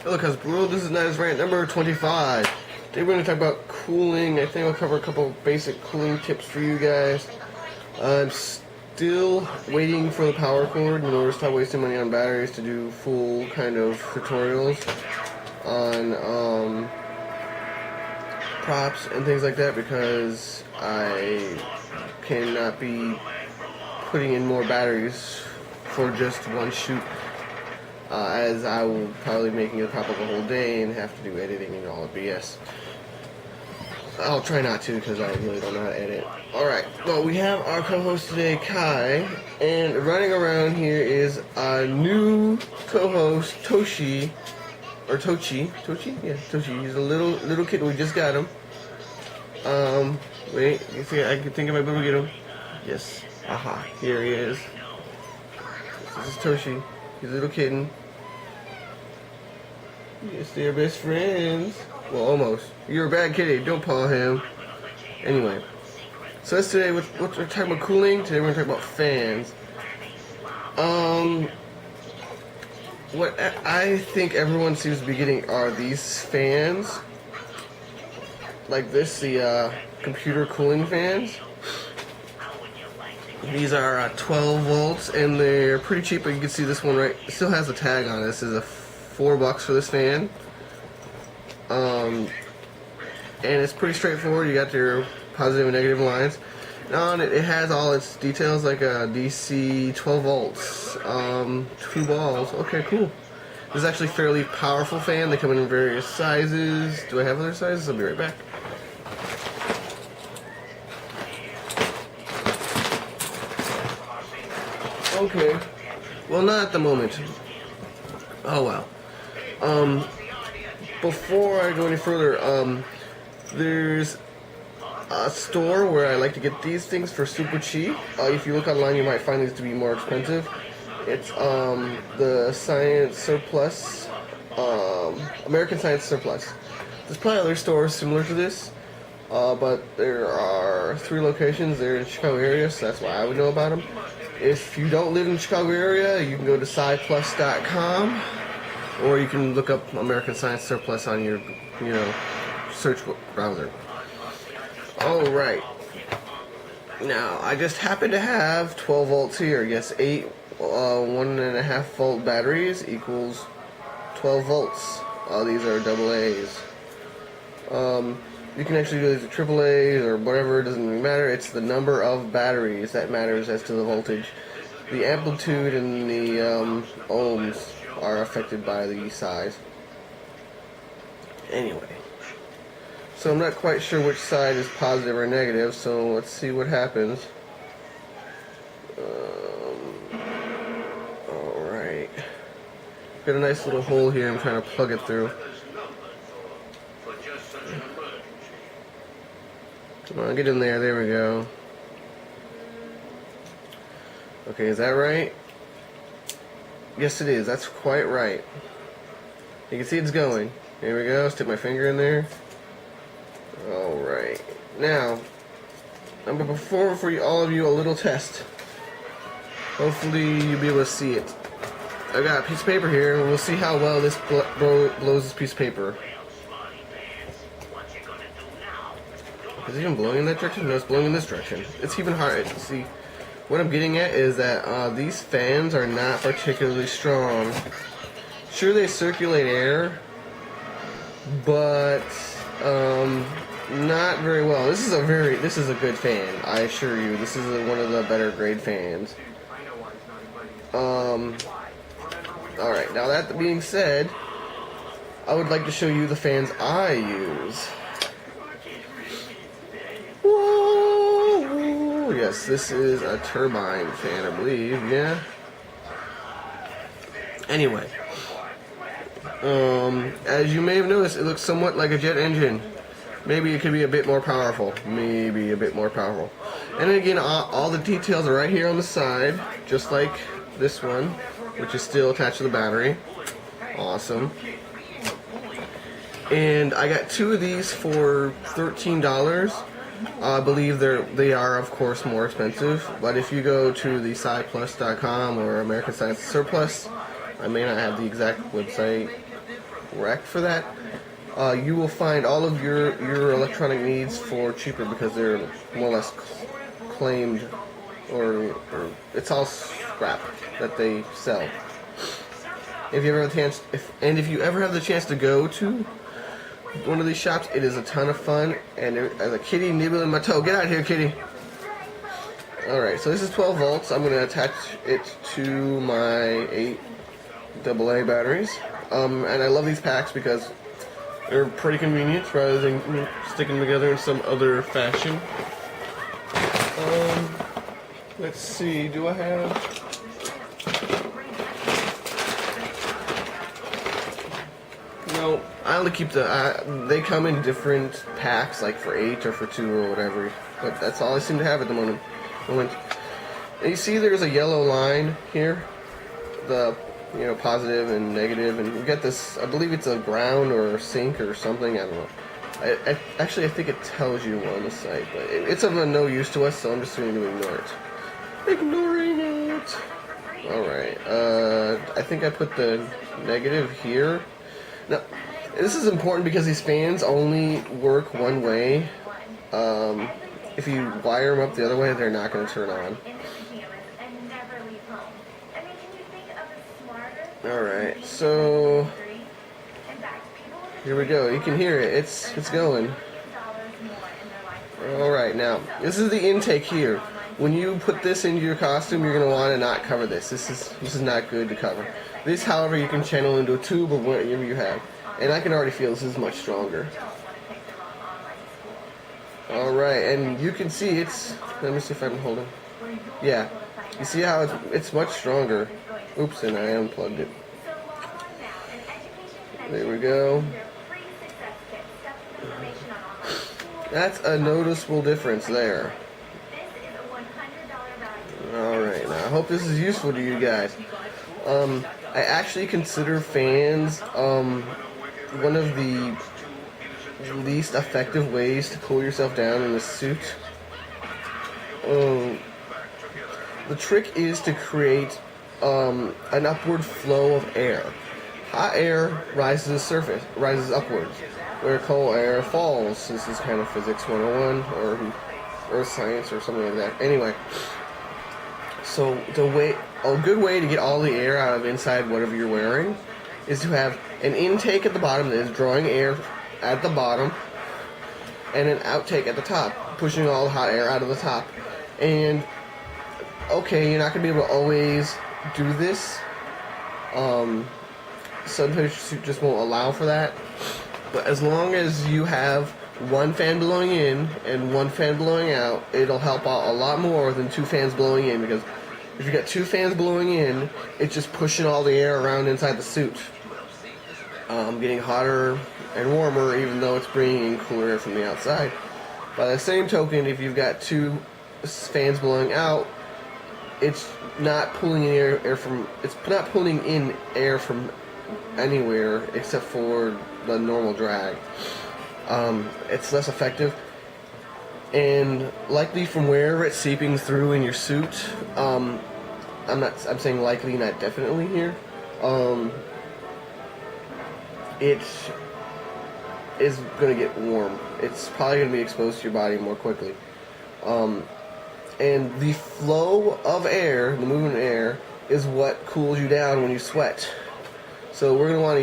Hello Cosplay, this is Nice Rant number 25. Today we're going to talk about cooling. I think I'll cover a couple basic cooling tips for you guys. I'm still waiting for the power cord in order to stop wasting money on batteries to do full kind of tutorials on props and things like that, because I cannot be putting in more batteries for just one shoot. As I will probably be making a prop up a whole day and have to do editing and all the BS. I'll try not to, because I really don't know how to edit. Alright, well, we have our co-host today, Kai, and running around here is our new co-host, Toshi, or Tochi. Tochi? Yeah, Tochi. He's a little kid. We just got him. Wait, you see, I can think if I better get him. Yes. Aha, here he is. This is Toshi. He's a little kitten. Yes, they're best friends. Well, almost. You're a bad kitty. Don't paw him. Anyway. So that's today. We're talking about cooling. Today we're going to talk about fans. What I think everyone seems to be getting are these fans. Like this, the computer cooling fans. These are 12 volts, and they're pretty cheap, but you can see this one right, it still has a tag on it. This is $4 for this fan. And it's pretty straightforward. You got your positive and negative lines. Now on it, it has all its details, like a DC 12 volts, 2 balls. Okay, cool. This is actually a fairly powerful fan. They come in various sizes. Do I have other sizes? I'll be right back. Okay. Well, not at the moment. Oh well. Before I go any further, there's a store where I like to get these things for super cheap. If you look online, you might find these to be more expensive. It's the Science Surplus, American Science Surplus. There's probably other stores similar to this, but there are 3 locations. They're in the Chicago area, so that's why I would know about them. If you don't live in the Chicago area, you can go to sciplus.com, or you can look up American Science Surplus on your, search browser. Alright. Now, I just happen to have 12 volts here. Yes, 8 1.5 volt batteries equals 12 volts. These are AA's. You can actually do these with AAA's or whatever, it doesn't really matter. It's the number of batteries that matters as to the voltage. The amplitude and the ohms are affected by the size. Anyway. So I'm not quite sure which side is positive or negative, so let's see what happens. Alright. Got a nice little hole here I'm trying to plug it through. Come on, get in there. There we go. Okay, is that right? Yes, it is. That's quite right. You can see it's going. Here we go. Stick my finger in there. Alright. Now, I'm going to perform for all of you a little test. Hopefully you'll be able to see it. I got a piece of paper here, and we'll see how well this blows this piece of paper. Is it even blowing in that direction? No, it's blowing in this direction. It's even hard. See, what I'm getting at is that these fans are not particularly strong. Sure, they circulate air, but not very well. This is a good fan. I assure you, this is one of the better grade fans. All right. Now that being said, I would like to show you the fans I use. Yes, this is a turbine fan, I believe, yeah. Anyway, as you may have noticed, it looks somewhat like a jet engine. Maybe it could be a bit more powerful. Maybe a bit more powerful. And again, all the details are right here on the side, just like this one, which is still attached to the battery. Awesome. And I got 2 of these for $13. I believe they are, of course, more expensive, but if you go to the sciplus.com or American Science Surplus, I may not have the exact website correct for that, you will find all of your electronic needs for cheaper because they're more or less claimed, or it's all scrap that they sell. If you ever have the chance, if you ever have the chance to go to one of these shops, it is a ton of fun. And there's a kitty nibbling my toe. Get out of here, kitty. Alright, so this is 12 volts. I'm going to attach it to my 8 AA batteries. And I love these packs because they're pretty convenient rather than sticking them together in some other fashion. Let's see, do I have... No, I only keep they come in different packs, like for 8 or for 2 or whatever. But that's all I seem to have at the moment. And you see there's a yellow line here, the positive and negative, and we got this, I believe it's a ground or a sink or something, I don't know. Actually, I think it tells you on the site, but it's of no use to us, so I'm just going to ignore it. Ignoring it! Alright, I think I put the negative here. Now, this is important because these fans only work one way. If you wire them up the other way, they're not going to turn on. Alright, so here we go. You can hear it. It's going. Alright, now, this is the intake here. When you put this into your costume, you're going to want to not cover this. This is not good to cover. This, however, you can channel into a tube or whatever you have. And I can already feel this is much stronger. Alright, and you can see let me see if I can hold it. Yeah, you see how it's much stronger. Oops, and I unplugged it. There we go. That's a noticeable difference there. Alright, now I hope this is useful to you guys. I actually consider fans one of the least effective ways to cool yourself down in a suit. The trick is to create an upward flow of air. Hot air rises upwards, where cold air falls. This is kind of physics 101 or earth science or something like that. Anyway, so a good way to get all the air out of inside whatever you're wearing is to have an intake at the bottom that is drawing air at the bottom, and an outtake at the top, pushing all the hot air out of the top. And okay, you're not going to be able to always do this. Sometimes you just won't allow for that. But as long as you have one fan blowing in and one fan blowing out, it'll help out a lot more than 2 fans blowing in, because if you got 2 fans blowing in, it's just pushing all the air around inside the suit. Getting hotter and warmer, even though it's bringing in cooler air from the outside. By the same token, if you've got 2 fans blowing out, it's not pulling in air from anywhere except for the normal drag. It's less effective, and likely from wherever it's seeping through in your suit. I'm saying likely, not definitely here. It is going to get warm. It's probably going to be exposed to your body more quickly. And the flow of air, the movement of air, is what cools you down when you sweat. So we're going to want to